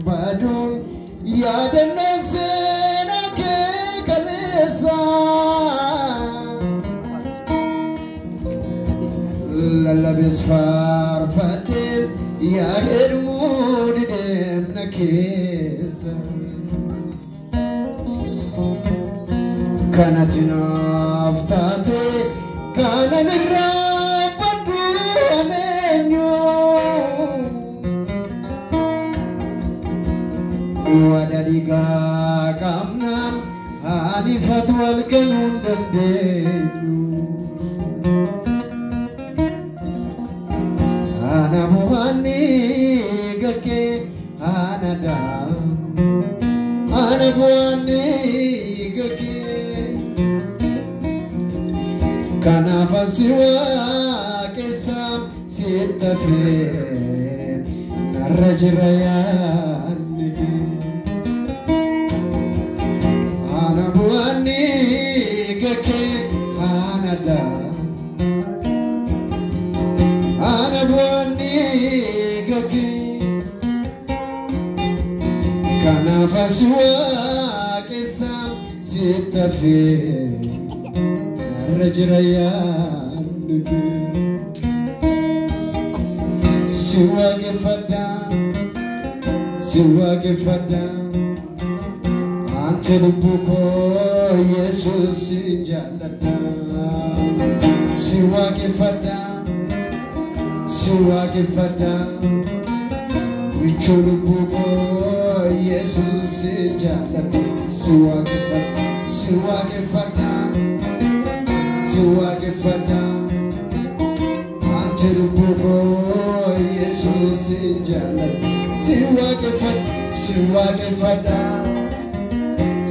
badun yaadannoo kee kaleessa lallabis faarfadheen yaa hedmuu didemna keessa kanatti naaf taate kanan irraanfadhu aneenyu wadadiga kamnam anifat walkanun dandenyu anabuani gake anada anabuani gake kanafasiwa kesam sitafe narajirayan anabuani gake anada anabuani gake kanafasiwa kesam sitafe narajirayan siwa gefada ante lubuko Jesus jalada siwa gefada wicho lubuko Jesus jalada siwa gefada ante lubuko Jesus jalada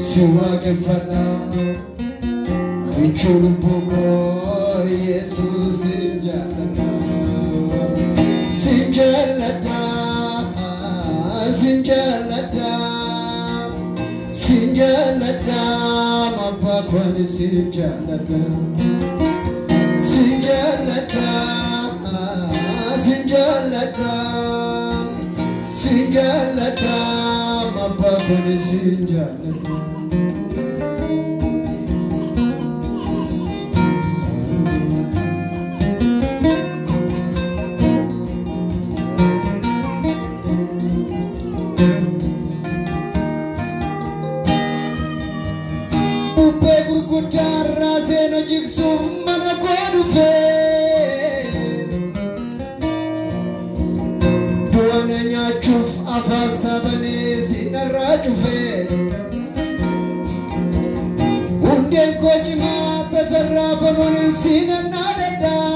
siwa gefada wicho lubuko Jesus jalada sinjalada mapakwani sinjalada mapakwani sinjalada gurguddaa seenaa jigsuuf mana koo dhufee du'ana nyaachuuf afaan sabanee sinarraa cufee hundeen koo cimaa tasarraafamuun sinannaa daddaa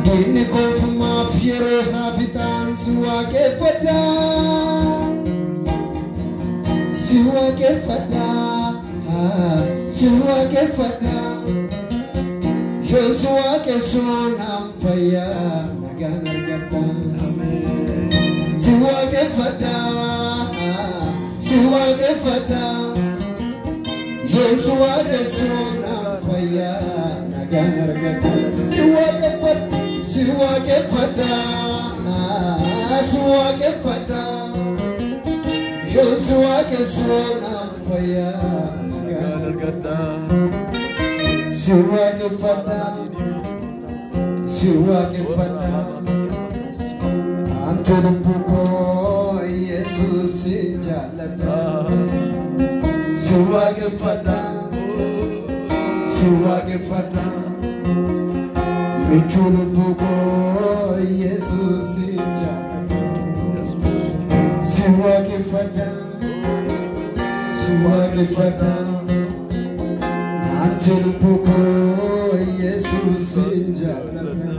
diinni koofummaaf yeroo isaa fixaan si waaqeffadhaa siwa gefada Joshua kesonam faya nagan argata siwa gefada Joshua kesonam faya nagan argata siwa gefada Joshua kesonam faya gargata siwa gefada ante lubuko Jesus jalada siwa gefada wicho lubuko Jesus jalada siwa gefada ante lubuko Jesus jalada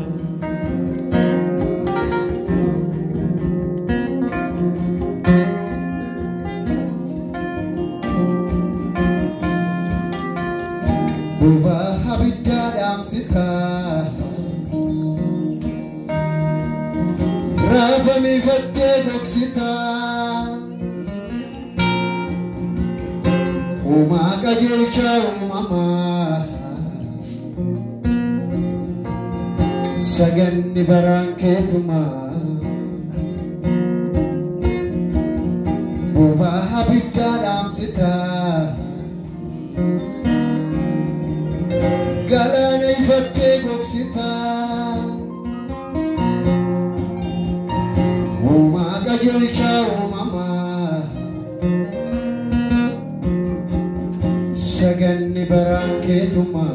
buba habidadam sita rafa mi fatte doksita uma kajelcha mama saganni baraan keetuma bobaa abiddaa dhaamsita galaana ifattee gogsita uumaa qajeelchaa uumamaa saganni baraan keetuma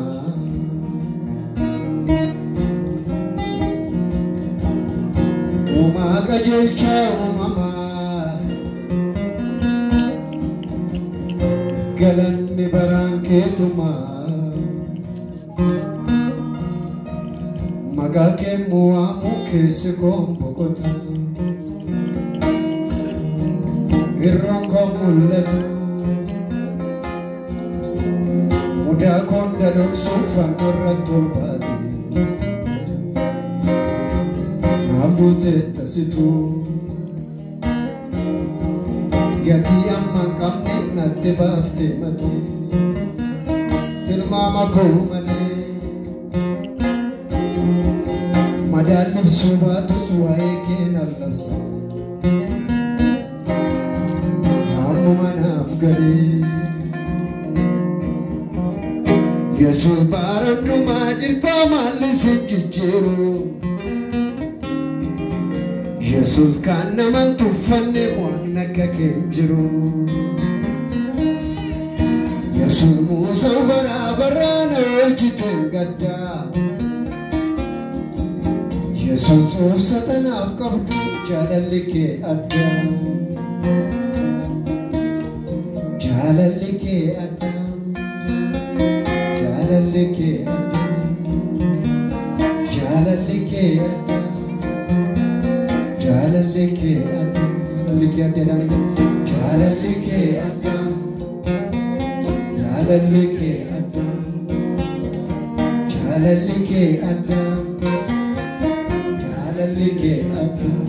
uumaa qajeelchaa uumamaa galanni baraan keetuma maqaa kee mo'amu keessi koon boqota irroon koo mul'atu mudaa koon dadhoksuuf fannoo irratti ol baate naaf duute tasitu gatii amma hin qabneef natti baaftee matu tilmaama koo malee madaan libsuu baatus waa'ee kee nan labsa ammuma naaf galee Yesuus bara hundumaa jirta maalli si jijjiiru Yesuus kan naman tuffanne waan akka kee jiru Yesuus Muusaa bara na oolchiteen gaddaa Yesuus obsa naaf qabdu jaalalli kee addaa jaalalli kee addaa jaalalli kee addaa jaalalli kee addaa jaalalli kee addaa jaalalli kee addaa jaalalli kee addaa jaalalli kee addaa jaalalli kee addaa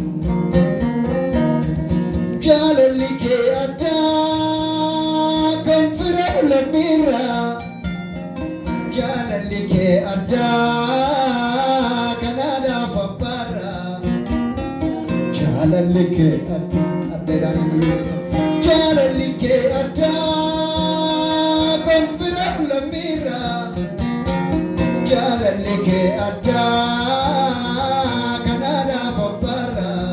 jaalalli kee addaa kan fira lammiirraa jaalalli kee addaa kan aadaaf abbaarraa jaalalli kee addaa addeedhaan mul'isa jaalalli kee addaa kan fira lammiirraa jaalalli kee addaa kan aadaaf abbaarraa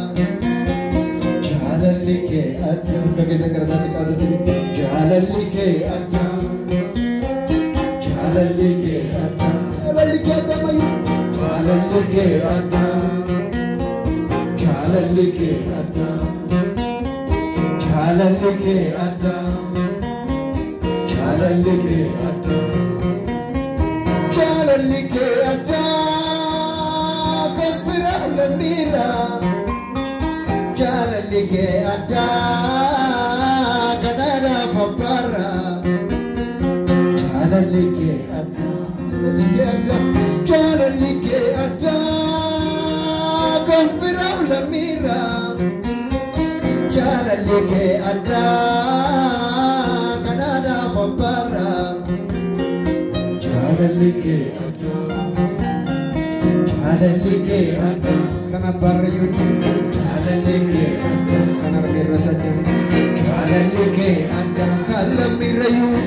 jaalalli kee addaa gaggeessa gara isaatti kaasatanii jaalalli kee addaa jaalalli kee addaa mayu jaalalli kee addaa jaalalli kee addaa jaalalli kee addaa jaalalli kee addaa jaalalli kee addaa kan fira lammiirraa jaalalli kee addaa kan aadaaf abbaarraa jaalalli kee addaa jaalalli kee addaa kan fira lammiirraa jaalalli kee addaa kan aadaaf abbaarraa jaalalli kee addaa jaalalli kee addaa kan abbaarra yoo jaalalli kee addaa kan argeerra saddeet jaalalli kee addaa kan lammiirra yoo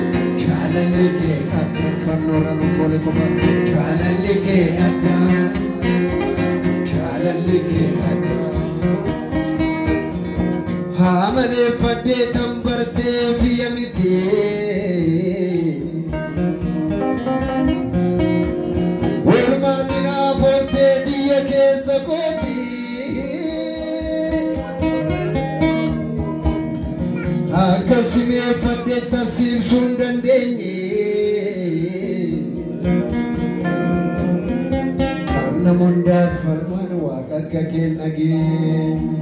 jaalalli kee addaa fannoorra nuufoolee qofa jaalalli kee addaa jaalalli kee addaa haa maleeffadhee tan bartee fiyya mitee walmaatiin afooltee xiyya keessa kootii akka simeeffadhee tarsiibsuu hin dandeenye kan namoonni daafalmaan waaqa akka keen nageenye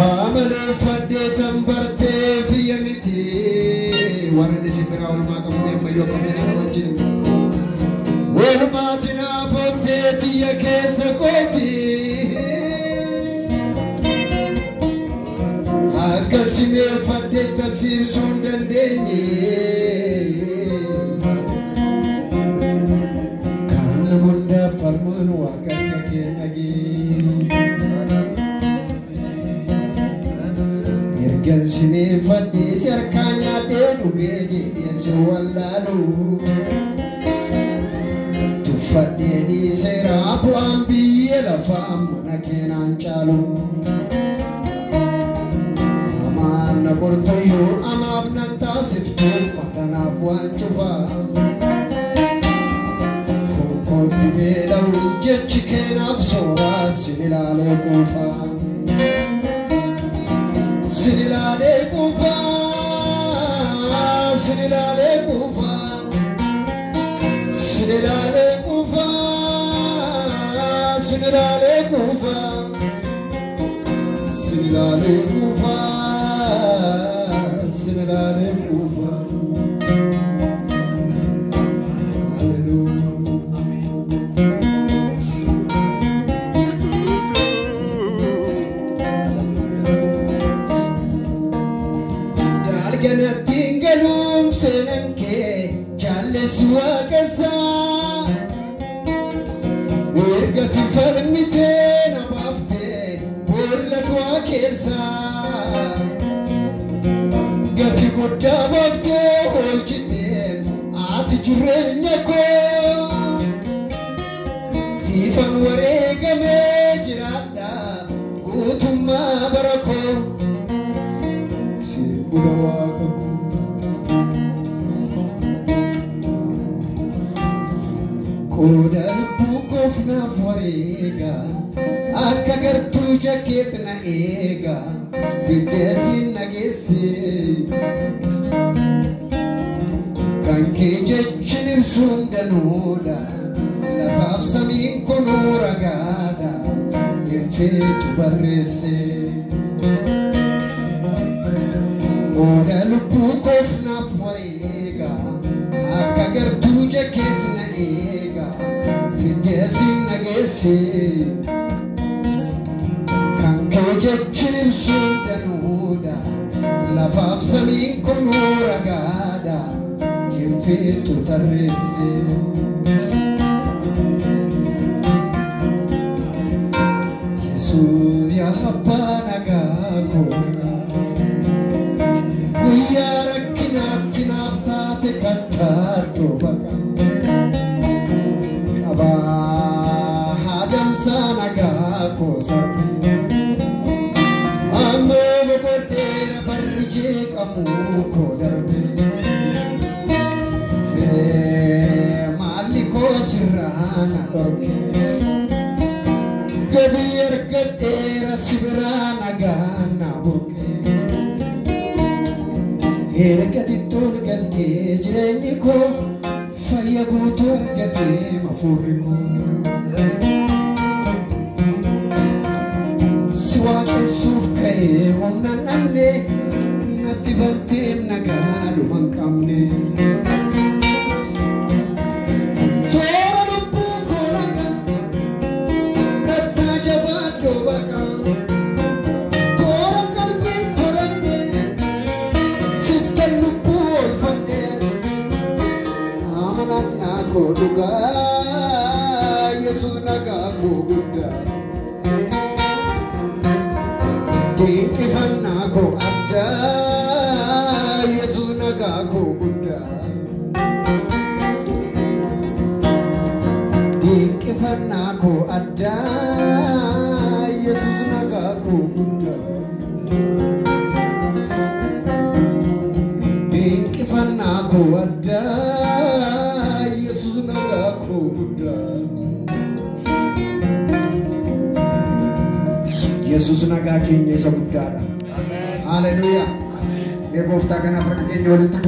amaleeffadhee tan bartee fiyya mitee warri isin biraa walumaa qabu ammayyuu akkasii nama wajjin walumaatiin afooltee xiyya keessa kootii akka simeeffadhee tarsiibsuu hin dandeenye manu akaka kenagi Ergan sini fadi serkanya denu geji biasa walalu Tufadi di serapu ambiye la fam nakenan chalu Amana kortoyo amabnan tasiftu patana fuan chufa Bela uzjet chicken afsora sinilale kufa sinilale kufa sinilale kufa sinilale kufa sinilale kufa sinilale kufa sinilale kufa Tinggalum senangke jales wakasa Ergati falmite nabafte bolla tua kesa Gati gudda bafte olchite ati jurenya ko Sifan waregame jirada gutuma barako Koda lupuko fna forega Akka gartu jaket na ega Fidesin nagesi Kanke jechinib sundanuda Lafaf samin konura gada Infetu barrese Koda lupuko fna forega Akka gartu jaket na ega Fidesin nagesi Kanke jechinib sundanuda Lafaf samin konura gada Infetu tarrese Jesus ya habana gako Kuyara kinati naftate katarto baka Kaba hadam sana gako sarpi Ame bekodera barje kamu ko darbe Maliko sirana dorke Kabir kadera sibirana gana burke Ergati turgate jirenyiko Fayagu turgate mafuriko Siwake sufkaye wamna namne Natibantim nagadu mangkamne Koduga Yesus naga koguda Dikifan nago ada Yesus naga koguda Dikifan nago ada Yesus naga koguda Dikifan nago ada Yesus naga kenya isa guddaadha. Hallelujah. Mee gooftaa kanaaf harka keenya walitti